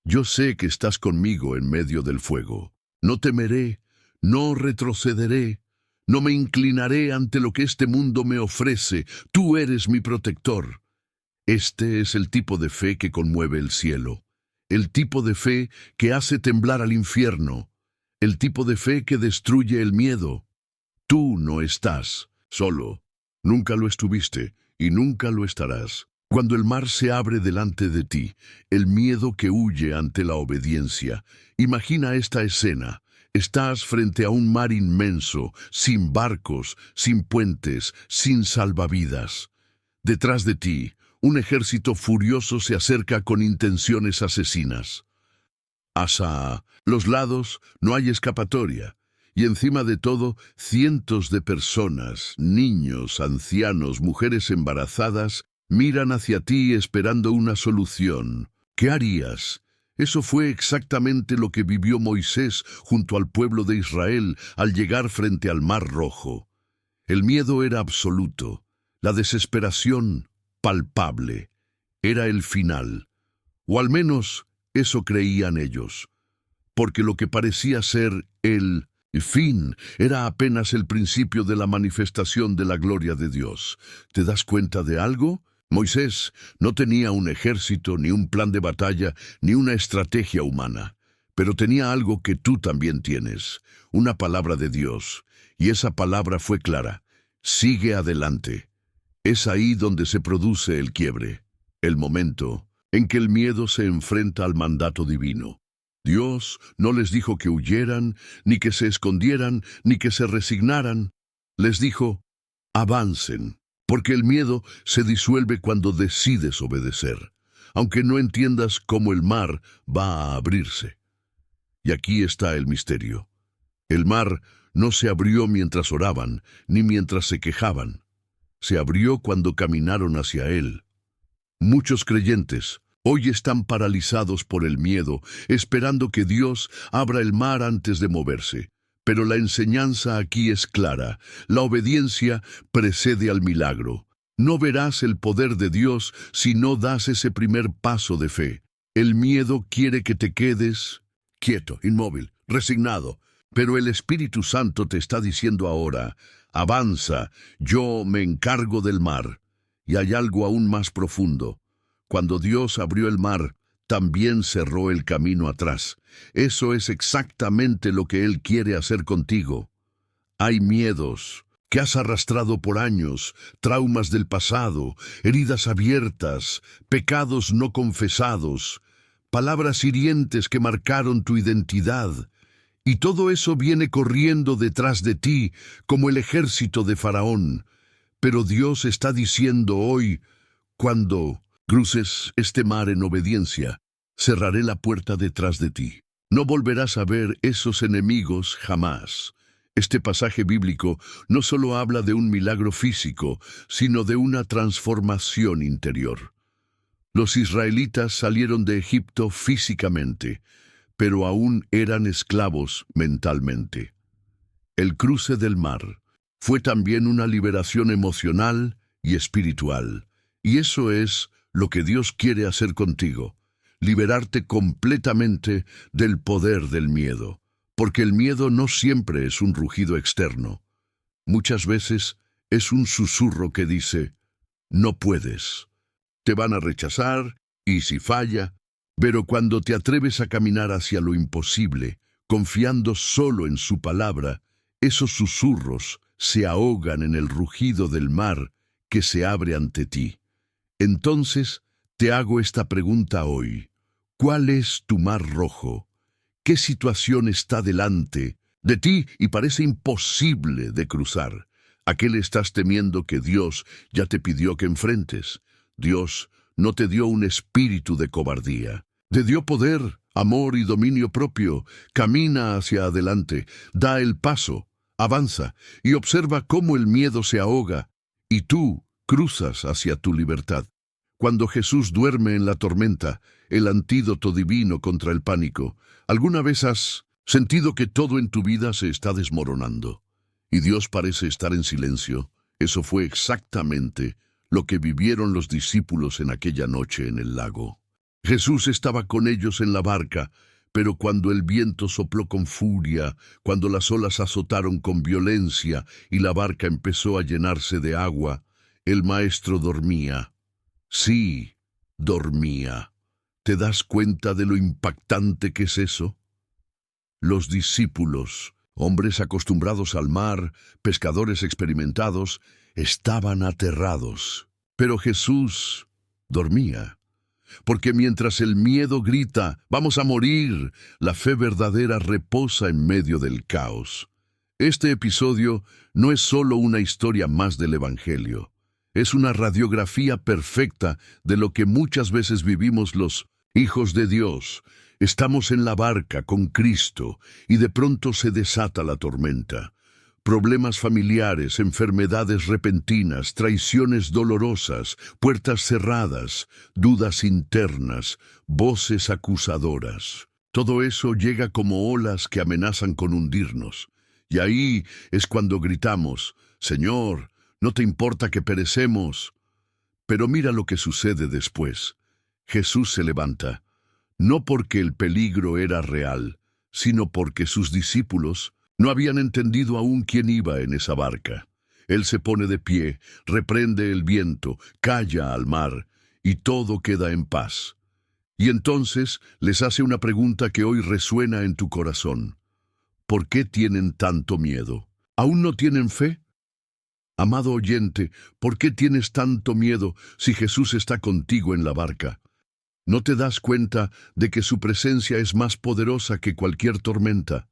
yo sé que estás conmigo en medio del fuego. No temeré, no retrocederé, no me inclinaré ante lo que este mundo me ofrece. Tú eres mi protector. Este es el tipo de fe que conmueve el cielo, el tipo de fe que hace temblar al infierno, el tipo de fe que destruye el miedo. Tú no estás solo, nunca lo estuviste y nunca lo estarás. Cuando el mar se abre delante de ti, el miedo que huye ante la obediencia. Imagina esta escena. Estás frente a un mar inmenso, sin barcos, sin puentes, sin salvavidas. Detrás de ti, un ejército furioso se acerca con intenciones asesinas. Hacia los lados no hay escapatoria. Y encima de todo, cientos de personas, niños, ancianos, mujeres embarazadas, miran hacia ti esperando una solución. ¿Qué harías? Eso fue exactamente lo que vivió Moisés junto al pueblo de Israel al llegar frente al Mar Rojo. El miedo era absoluto, la desesperación palpable. Era el final, o al menos eso creían ellos, porque lo que parecía ser el fin era apenas el principio de la manifestación de la gloria de Dios. ¿Te das cuenta de algo? Moisés no tenía un ejército, ni un plan de batalla, ni una estrategia humana, pero tenía algo que tú también tienes, una palabra de Dios, y esa palabra fue clara: sigue adelante. Es ahí donde se produce el quiebre, el momento en que el miedo se enfrenta al mandato divino. Dios no les dijo que huyeran, ni que se escondieran, ni que se resignaran. Les dijo: avancen. Porque el miedo se disuelve cuando decides obedecer, aunque no entiendas cómo el mar va a abrirse. Y aquí está el misterio. El mar no se abrió mientras oraban, ni mientras se quejaban. Se abrió cuando caminaron hacia él. Muchos creyentes hoy están paralizados por el miedo, esperando que Dios abra el mar antes de moverse. Pero la enseñanza aquí es clara: la obediencia precede al milagro. No verás el poder de Dios si no das ese primer paso de fe. El miedo quiere que te quedes quieto, inmóvil, resignado. Pero el Espíritu Santo te está diciendo ahora: avanza, yo me encargo del mar. Y hay algo aún más profundo. Cuando Dios abrió el mar, también cerró el camino atrás. Eso es exactamente lo que Él quiere hacer contigo. Hay miedos que has arrastrado por años, traumas del pasado, heridas abiertas, pecados no confesados, palabras hirientes que marcaron tu identidad. Y todo eso viene corriendo detrás de ti como el ejército de Faraón. Pero Dios está diciendo hoy: cuando cruces este mar en obediencia, cerraré la puerta detrás de ti. No volverás a ver esos enemigos jamás. Este pasaje bíblico no solo habla de un milagro físico, sino de una transformación interior. Los israelitas salieron de Egipto físicamente, pero aún eran esclavos mentalmente. El cruce del mar fue también una liberación emocional y espiritual, y eso es lo que Dios quiere hacer contigo: liberarte completamente del poder del miedo, porque el miedo no siempre es un rugido externo. Muchas veces es un susurro que dice: no puedes, te van a rechazar, y si falla. Pero cuando te atreves a caminar hacia lo imposible, confiando solo en su palabra, esos susurros se ahogan en el rugido del mar que se abre ante ti. Entonces te hago esta pregunta hoy. ¿Cuál es tu mar rojo? ¿Qué situación está delante de ti y parece imposible de cruzar? ¿A qué le estás temiendo que Dios ya te pidió que enfrentes? Dios no te dio un espíritu de cobardía. Te dio poder, amor y dominio propio. Camina hacia adelante, da el paso, avanza y observa cómo el miedo se ahoga y tú cruzas hacia tu libertad. Cuando Jesús duerme en la tormenta, el antídoto divino contra el pánico, ¿alguna vez has sentido que todo en tu vida se está desmoronando y Dios parece estar en silencio? Eso fue exactamente lo que vivieron los discípulos en aquella noche en el lago. Jesús estaba con ellos en la barca, pero cuando el viento sopló con furia, cuando las olas azotaron con violencia y la barca empezó a llenarse de agua, el maestro dormía. Sí, dormía. ¿Te das cuenta de lo impactante que es eso? Los discípulos, hombres acostumbrados al mar, pescadores experimentados, estaban aterrados. Pero Jesús dormía. Porque mientras el miedo grita, «¡Vamos a morir!», la fe verdadera reposa en medio del caos. Este episodio no es solo una historia más del Evangelio. Es una radiografía perfecta de lo que muchas veces vivimos los hijos de Dios. Estamos en la barca con Cristo y de pronto se desata la tormenta. Problemas familiares, enfermedades repentinas, traiciones dolorosas, puertas cerradas, dudas internas, voces acusadoras. Todo eso llega como olas que amenazan con hundirnos. Y ahí es cuando gritamos, «Señor, ¿no te importa que perecemos?». Pero mira lo que sucede después. Jesús se levanta, no porque el peligro era real, sino porque sus discípulos no habían entendido aún quién iba en esa barca. Él se pone de pie, reprende el viento, calla al mar, y todo queda en paz. Y entonces les hace una pregunta que hoy resuena en tu corazón. ¿Por qué tienen tanto miedo? ¿Aún no tienen fe? Amado oyente, ¿por qué tienes tanto miedo si Jesús está contigo en la barca? ¿No te das cuenta de que su presencia es más poderosa que cualquier tormenta?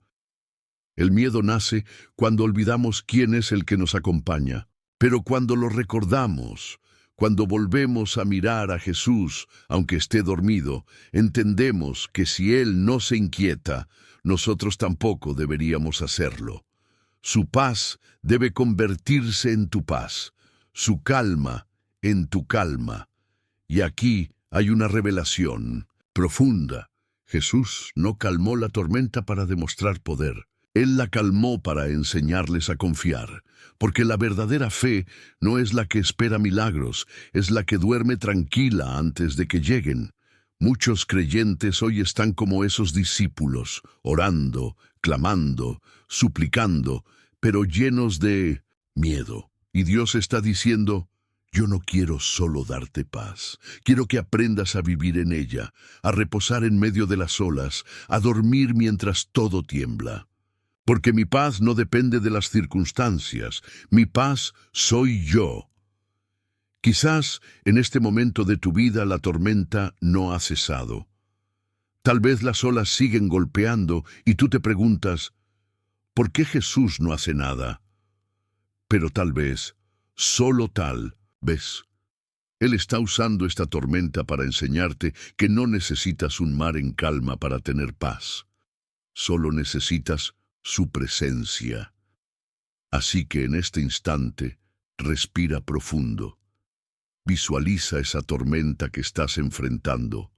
El miedo nace cuando olvidamos quién es el que nos acompaña. Pero cuando lo recordamos, cuando volvemos a mirar a Jesús, aunque esté dormido, entendemos que si Él no se inquieta, nosotros tampoco deberíamos hacerlo. Su paz debe convertirse en tu paz, su calma en tu calma. Y aquí hay una revelación profunda. Jesús no calmó la tormenta para demostrar poder. Él la calmó para enseñarles a confiar, porque la verdadera fe no es la que espera milagros, es la que duerme tranquila antes de que lleguen. Muchos creyentes hoy están como esos discípulos, orando, clamando, suplicando, pero llenos de miedo. Y Dios está diciendo, yo no quiero solo darte paz, quiero que aprendas a vivir en ella, a reposar en medio de las olas, a dormir mientras todo tiembla. Porque mi paz no depende de las circunstancias, mi paz soy yo. Quizás en este momento de tu vida la tormenta no ha cesado. Tal vez las olas siguen golpeando y tú te preguntas, ¿por qué Jesús no hace nada? Pero tal vez, solo tal vez, Él está usando esta tormenta para enseñarte que no necesitas un mar en calma para tener paz. Solo necesitas su presencia. Así que en este instante, respira profundo. Visualiza esa tormenta que estás enfrentando.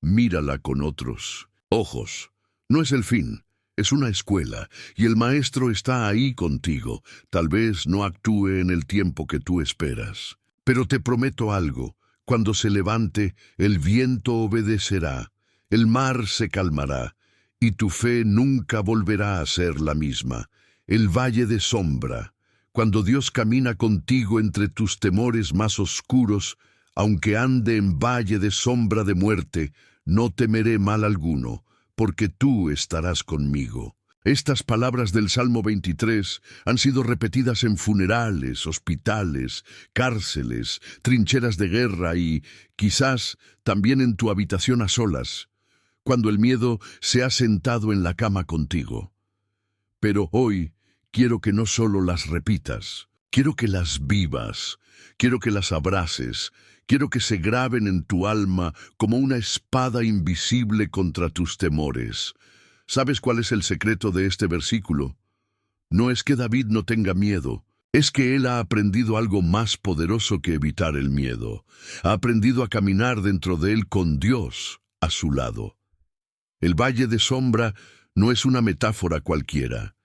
Mírala con otros ojos. No es el fin, es una escuela, y el maestro está ahí contigo. Tal vez no actúe en el tiempo que tú esperas. Pero te prometo algo, cuando se levante, el viento obedecerá, el mar se calmará, y tu fe nunca volverá a ser la misma. El valle de sombra, cuando Dios camina contigo entre tus temores más oscuros, aunque ande en valle de sombra de muerte, no temeré mal alguno, porque tú estarás conmigo. Estas palabras del Salmo 23 han sido repetidas en funerales, hospitales, cárceles, trincheras de guerra y, quizás, también en tu habitación a solas, cuando el miedo se ha sentado en la cama contigo. Pero hoy quiero que no solo las repitas, quiero que las vivas, quiero que las abraces, quiero que se graben en tu alma como una espada invisible contra tus temores. ¿Sabes cuál es el secreto de este versículo? No es que David no tenga miedo, es que él ha aprendido algo más poderoso que evitar el miedo. Ha aprendido a caminar dentro de él con Dios a su lado. El valle de sombra no es una metáfora cualquiera.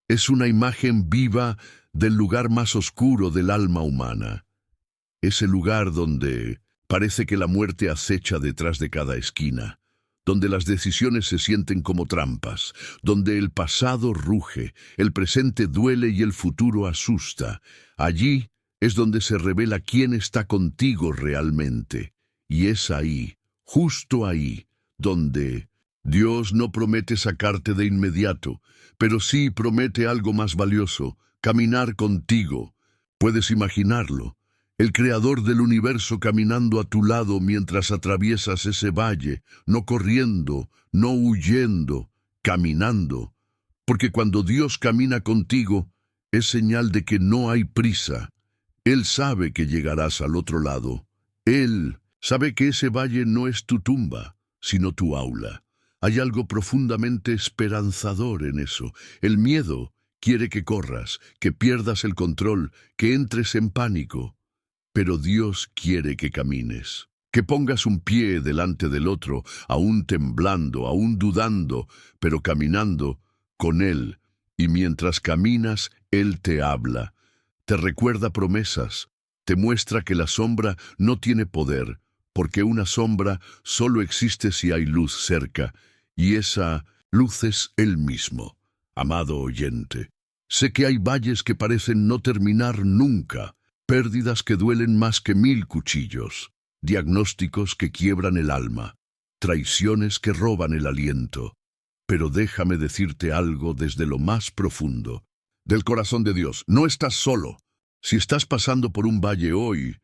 Es una imagen viva del lugar más oscuro del alma humana. Ese lugar donde parece que la muerte acecha detrás de cada esquina, donde las decisiones se sienten como trampas, donde el pasado ruge, el presente duele y el futuro asusta. Allí es donde se revela quién está contigo realmente. Y es ahí, justo ahí, donde Dios no promete sacarte de inmediato, pero sí promete algo más valioso: caminar contigo. ¿Puedes imaginarlo? El creador del universo caminando a tu lado mientras atraviesas ese valle, no corriendo, no huyendo, caminando. Porque cuando Dios camina contigo, es señal de que no hay prisa. Él sabe que llegarás al otro lado. Él sabe que ese valle no es tu tumba, sino tu aula. Hay algo profundamente esperanzador en eso. El miedo quiere que corras, que pierdas el control, que entres en pánico. Pero Dios quiere que camines, que pongas un pie delante del otro, aún temblando, aún dudando, pero caminando con Él. Y mientras caminas, Él te habla, te recuerda promesas, te muestra que la sombra no tiene poder, porque una sombra solo existe si hay luz cerca, y esa luz es Él mismo. Amado oyente, sé que hay valles que parecen no terminar nunca, pérdidas que duelen más que 1000 cuchillos, diagnósticos que quiebran el alma, traiciones que roban el aliento. Pero déjame decirte algo desde lo más profundo del corazón de Dios: no estás solo. Si estás pasando por un valle hoy,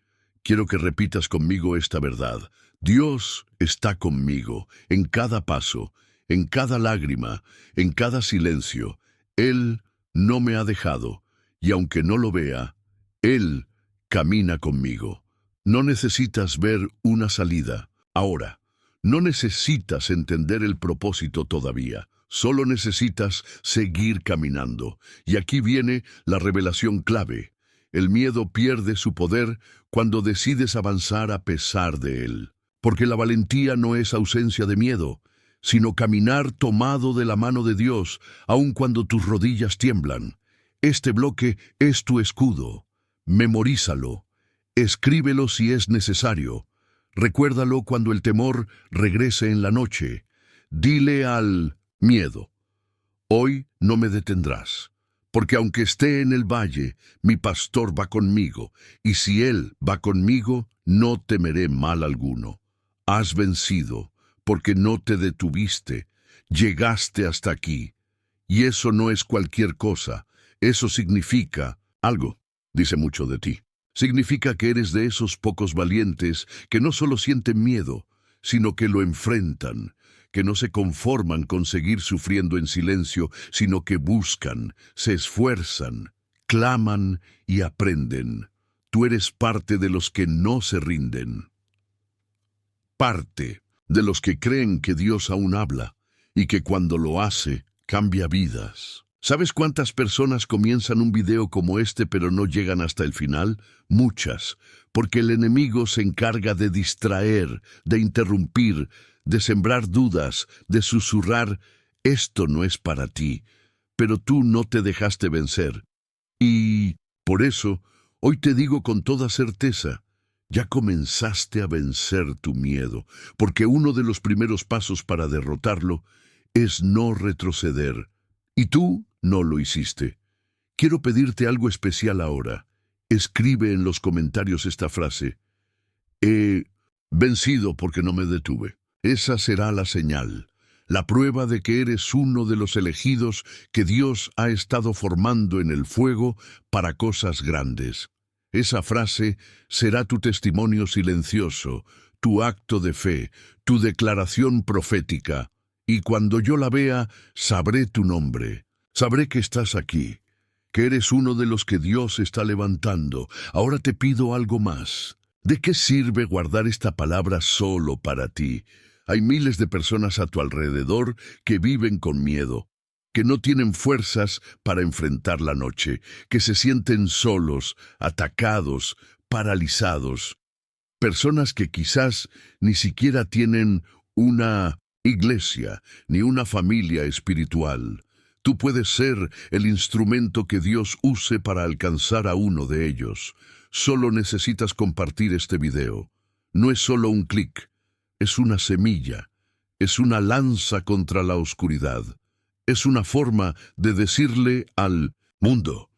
quiero que repitas conmigo esta verdad: Dios está conmigo en cada paso, en cada lágrima, en cada silencio. Él no me ha dejado, y aunque no lo vea, Él camina conmigo. No necesitas ver una salida ahora. No necesitas entender el propósito todavía. Solo necesitas seguir caminando. Y aquí viene la revelación clave. El miedo pierde su poder cuando decides avanzar a pesar de él. Porque la valentía no es ausencia de miedo, sino caminar tomado de la mano de Dios, aun cuando tus rodillas tiemblan. Este bloque es tu escudo. Memorízalo, escríbelo si es necesario, recuérdalo cuando el temor regrese en la noche. Dile al miedo: hoy no me detendrás, porque aunque esté en el valle, mi pastor va conmigo, y si él va conmigo, no temeré mal alguno. Has vencido, porque no te detuviste, llegaste hasta aquí. Y eso no es cualquier cosa, eso significa algo. Dice mucho de ti. Significa que eres de esos pocos valientes que no solo sienten miedo, sino que lo enfrentan, que no se conforman con seguir sufriendo en silencio, sino que buscan, se esfuerzan, claman y aprenden. Tú eres parte de los que no se rinden. Parte de los que creen que Dios aún habla y que cuando lo hace, cambia vidas. ¿Sabes cuántas personas comienzan un video como este pero no llegan hasta el final? Muchas, porque el enemigo se encarga de distraer, de interrumpir, de sembrar dudas, de susurrar: esto no es para ti, pero tú no te dejaste vencer. Y por eso, hoy te digo con toda certeza: ya comenzaste a vencer tu miedo, porque uno de los primeros pasos para derrotarlo es no retroceder. Y tú no lo hiciste. Quiero pedirte algo especial ahora. Escribe en los comentarios esta frase: he vencido porque no me detuve. Esa será la señal. la prueba de que eres uno de los elegidos que Dios ha estado formando en el fuego para cosas grandes. Esa frase será tu testimonio silencioso, tu acto de fe, tu declaración profética. Y cuando yo la vea, sabré tu nombre. Sabré que estás aquí, que eres uno de los que Dios está levantando. Ahora te pido algo más. ¿De qué sirve guardar esta palabra solo para ti? Hay miles de personas a tu alrededor que viven con miedo, que no tienen fuerzas para enfrentar la noche, que se sienten solos, atacados, paralizados. Personas que quizás ni siquiera tienen una iglesia ni una familia espiritual. Tú puedes ser el instrumento que Dios use para alcanzar a uno de ellos. Solo necesitas compartir este video. No es solo un clic, es una semilla, es una lanza contra la oscuridad. Es una forma de decirle al mundo: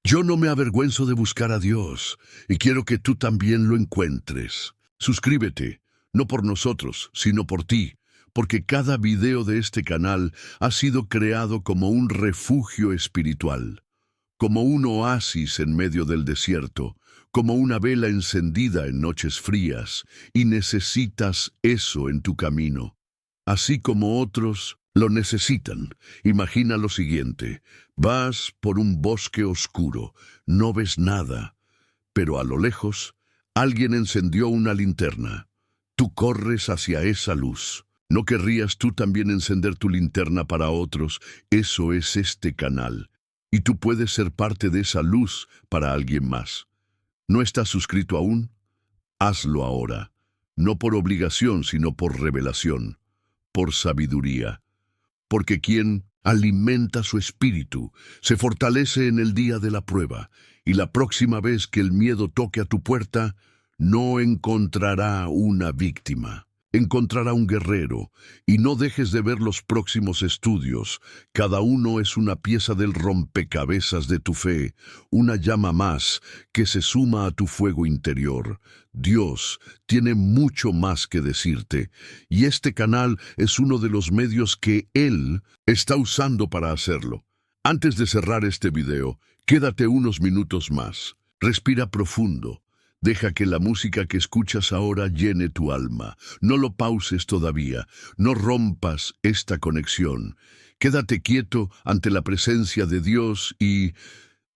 yo no me avergüenzo de buscar a Dios y quiero que tú también lo encuentres. Suscríbete, no por nosotros, sino por ti, porque cada video de este canal ha sido creado como un refugio espiritual, como un oasis en medio del desierto, como una vela encendida en noches frías, y necesitas eso en tu camino, así como otros lo necesitan. Imagina lo siguiente: vas por un bosque oscuro, no ves nada, pero a lo lejos alguien encendió una linterna. Tú corres hacia esa luz. ¿No querrías tú también encender tu linterna para otros? Eso es este canal. Y tú puedes ser parte de esa luz para alguien más. ¿No estás suscrito aún? Hazlo ahora. No por obligación, sino por revelación, por sabiduría. Porque quien alimenta su espíritu se fortalece en el día de la prueba, y la próxima vez que el miedo toque a tu puerta, no encontrará una víctima. Encontrará un guerrero, y no dejes de ver los próximos estudios. Cada uno es una pieza del rompecabezas de tu fe, una llama más que se suma a tu fuego interior. Dios tiene mucho más que decirte, y este canal es uno de los medios que Él está usando para hacerlo. Antes de cerrar este video, quédate unos minutos más. Respira profundo. Deja que la música que escuchas ahora llene tu alma. No lo pauses todavía. No rompas esta conexión. Quédate quieto ante la presencia de Dios y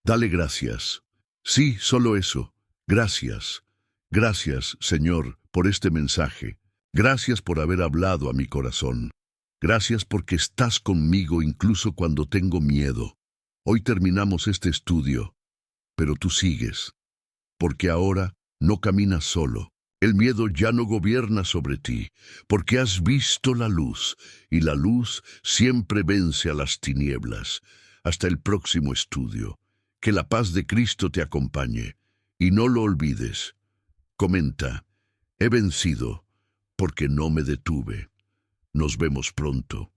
dale gracias. Sí, solo eso. Gracias. Gracias, Señor, por este mensaje. Gracias por haber hablado a mi corazón. Gracias porque estás conmigo incluso cuando tengo miedo. Hoy terminamos este estudio, pero tú sigues, porque ahora no caminas solo. El miedo ya no gobierna sobre ti, porque has visto la luz, y la luz siempre vence a las tinieblas. Hasta el próximo estudio. Que la paz de Cristo te acompañe, y no lo olvides. Comenta: he vencido, porque no me detuve. Nos vemos pronto.